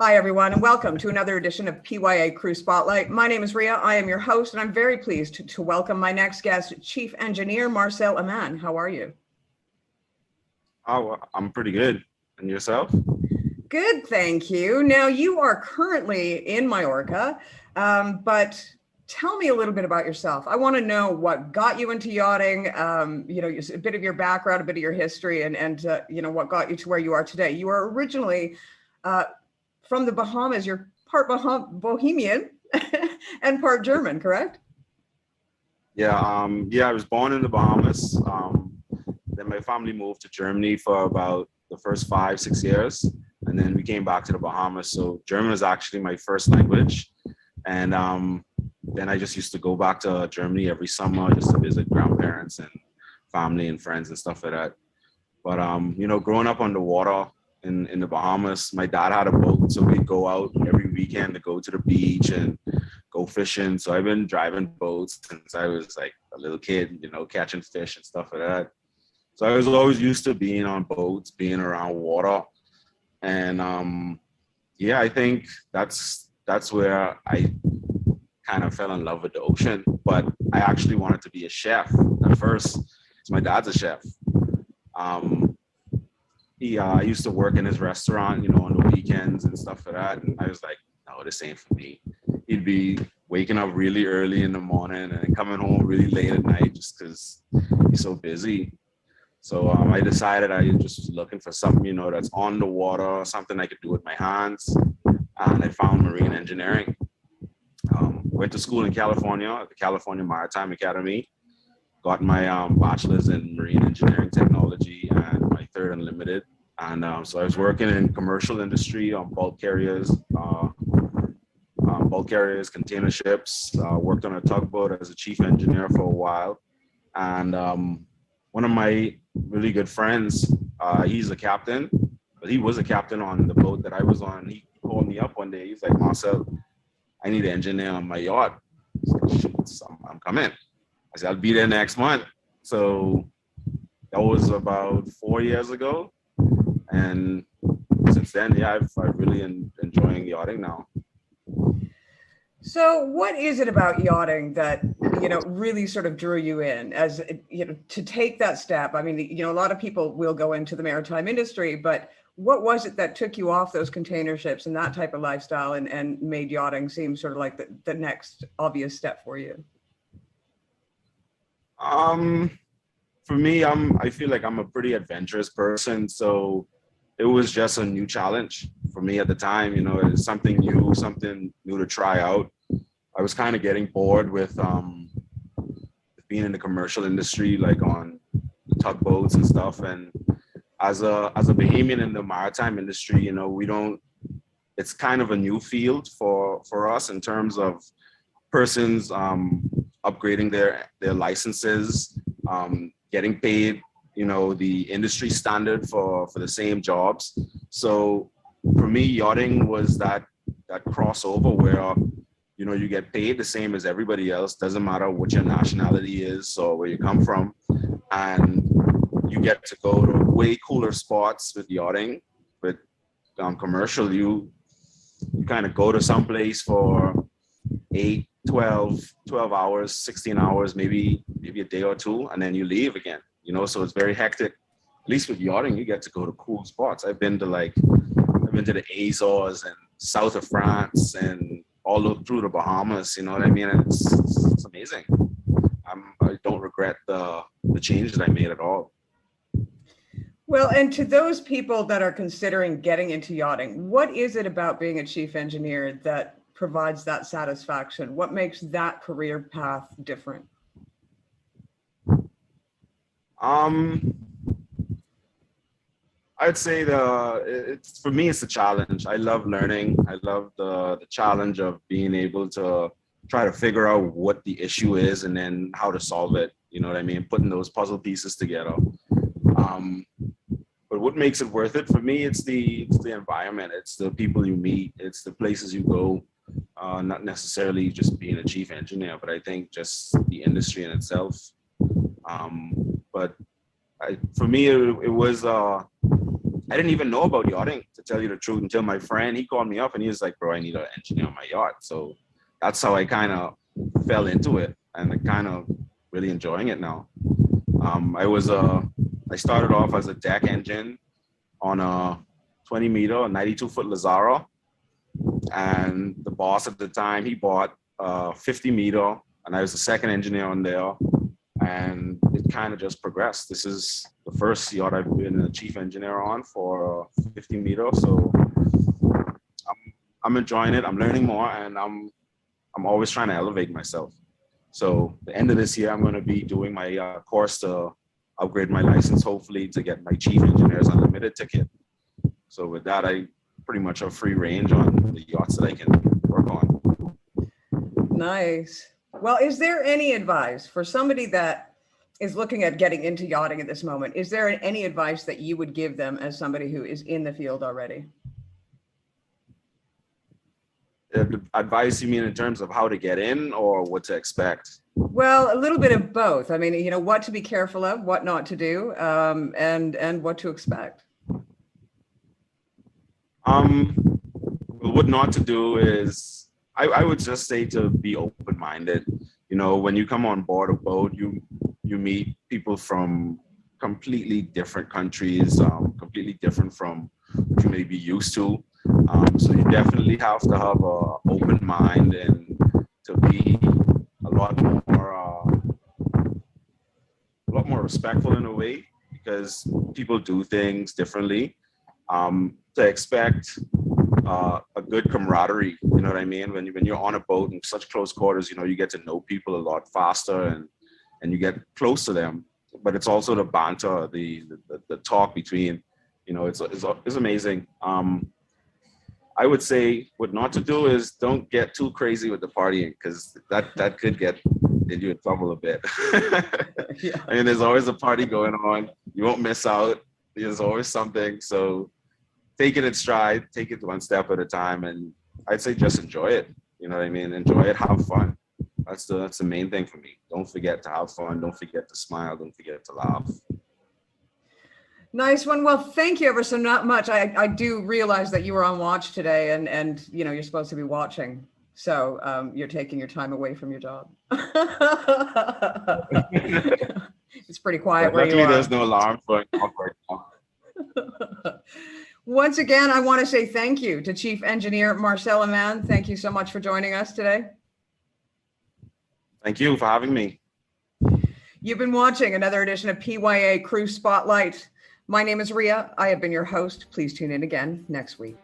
Hi, everyone, and welcome to another edition of PYA Crew Spotlight. My name is Ria. I am your host, and I'm very pleased to welcome my next guest, Chief Engineer Marcel Amann. How are you? Oh, well, I'm pretty good. And yourself? Good, thank you. Now, you are currently in Mallorca, but tell me a little bit about yourself. I want to know what got you into yachting, a bit of your background, a bit of your history, and what got you to where you are today. You are originally from the Bahamas. You're part Bohemian and part German, correct? Yeah, I was born in the Bahamas. Then my family moved to Germany for about the first 5-6 years. And then we came back to the Bahamas. So German is actually my first language. And then I just used to go back to Germany every summer just to visit grandparents and family and friends and stuff like that. But, growing up on the water in the Bahamas, my dad had a boat. So we'd go out every weekend to go to the beach and go fishing. So I've been driving boats since I was like a little kid, catching fish and stuff like that. So I was always used to being on boats, being around water. And I think that's where I kind of fell in love with the ocean. But I actually wanted to be a chef at first. So my dad's a chef. He used to work in his restaurant, on the weekends and stuff like that. And I was like, no, this ain't for me. He'd be waking up really early in the morning and then coming home really late at night just because he's so busy. So I decided I just was looking for something, that's on the water, something I could do with my hands. And I found marine engineering. Went to school in California at the California Maritime Academy. Got my bachelor's in marine engineering technology and my third unlimited. And so I was working in commercial industry on bulk carriers, container ships. Worked on a tugboat as a chief engineer for a while. And one of my really good friends, he's a captain, but he was a captain on the boat that I was on. He called me up one day. He's like, Marcel, I need an engineer on my yacht. I said, I'm coming. I said, I'll be there next month. So that was about 4 years ago. And since then, I've really enjoying yachting now. So what is it about yachting that, really sort of drew you in as, to take that step? I mean, a lot of people will go into the maritime industry, but what was it that took you off those container ships and that type of lifestyle and made yachting seem sort of like the next obvious step for you? For me, I feel like I'm a pretty adventurous person. So it was just a new challenge for me at the time. It's something new to try out. I was kind of getting bored with being in the commercial industry, like on the tugboats and stuff. And as a Bahamian in the maritime industry, it's kind of a new field for us in terms of persons upgrading their licenses, getting paid, the industry standard for the same jobs. So for me, yachting was that crossover where, you get paid the same as everybody else. Doesn't matter what your nationality is or where you come from. And you get to go to way cooler spots with yachting. With commercial, you kind of go to some place for 8, 12 hours, 16 hours, maybe a day or two, and then you leave again. So it's very hectic. At least with yachting, you get to go to cool spots. I've been to the Azores and south of France and all through the Bahamas. You know what I mean? And it's amazing. I don't regret the change that I made at all. Well, and to those people that are considering getting into yachting, what is it about being a chief engineer that provides that satisfaction? What makes that career path different? I'd say for me, it's a challenge. I love learning. I love the challenge of being able to try to figure out what the issue is and then how to solve it. You know what I mean? Putting those puzzle pieces together. But what makes it worth it for me, it's the environment. It's the people you meet. It's the places you go. Not necessarily just being a chief engineer, but I think just the industry in itself. But for me, it was I didn't even know about yachting, to tell you the truth, until my friend, he called me up and he was like, bro, I need an engineer on my yacht. So that's how I kind of fell into it, and I kind of really enjoying it now. I started off as a deck engine on a 20 meter, 92 foot Lazaro. And the boss at the time, he bought a 50 meter, and I was the second engineer on there. And it kind of just progressed. This is the first yacht I've been a chief engineer on, for 50 meter. So I'm enjoying it. I'm learning more, and I'm always trying to elevate myself. So the end of this year, I'm going to be doing my course to upgrade my license, hopefully to get my chief engineer's unlimited ticket. So with that, I pretty much have free range on the yachts that I can work on. Nice. Well, is there any advice for somebody that is looking at getting into yachting at this moment? Is there any advice that you would give them as somebody who is in the field already? Advice, you mean in terms of how to get in or what to expect? Well, a little bit of both. I mean, what to be careful of, what not to do, and what to expect. What not to do is, I would just say to be open-minded. When you come on board a boat, you meet people from completely different countries, completely different from what you may be used to. So you definitely have to have an open mind and to be a lot more respectful in a way, because people do things differently. To expect a good camaraderie, you know what I mean? When you're on a boat in such close quarters, you get to know people a lot faster and you get close to them. But it's also the banter, the talk between, it's amazing. I would say what not to do is don't get too crazy with the partying, because that could get you in trouble a bit. Yeah. I mean, there's always a party going on. You won't miss out. There's always something. So take it in stride, take it one step at a time, and I'd say just enjoy it. You know what I mean? Enjoy it, have fun. That's the main thing for me. Don't forget to have fun. Don't forget to smile. Don't forget to laugh. Nice one. Well, thank you ever so not much. I do realize that you were on watch today, and you're supposed to be watching. So you're taking your time away from your job. It's pretty quiet where you Luckily, are. there's no alarm going off right now. Once again, I want to say thank you to Chief Engineer Marcel Amann. Thank you so much for joining us today. Thank you for having me. You've been watching another edition of PYA Crew Spotlight. My name is Ria. I have been your host. Please tune in again next week.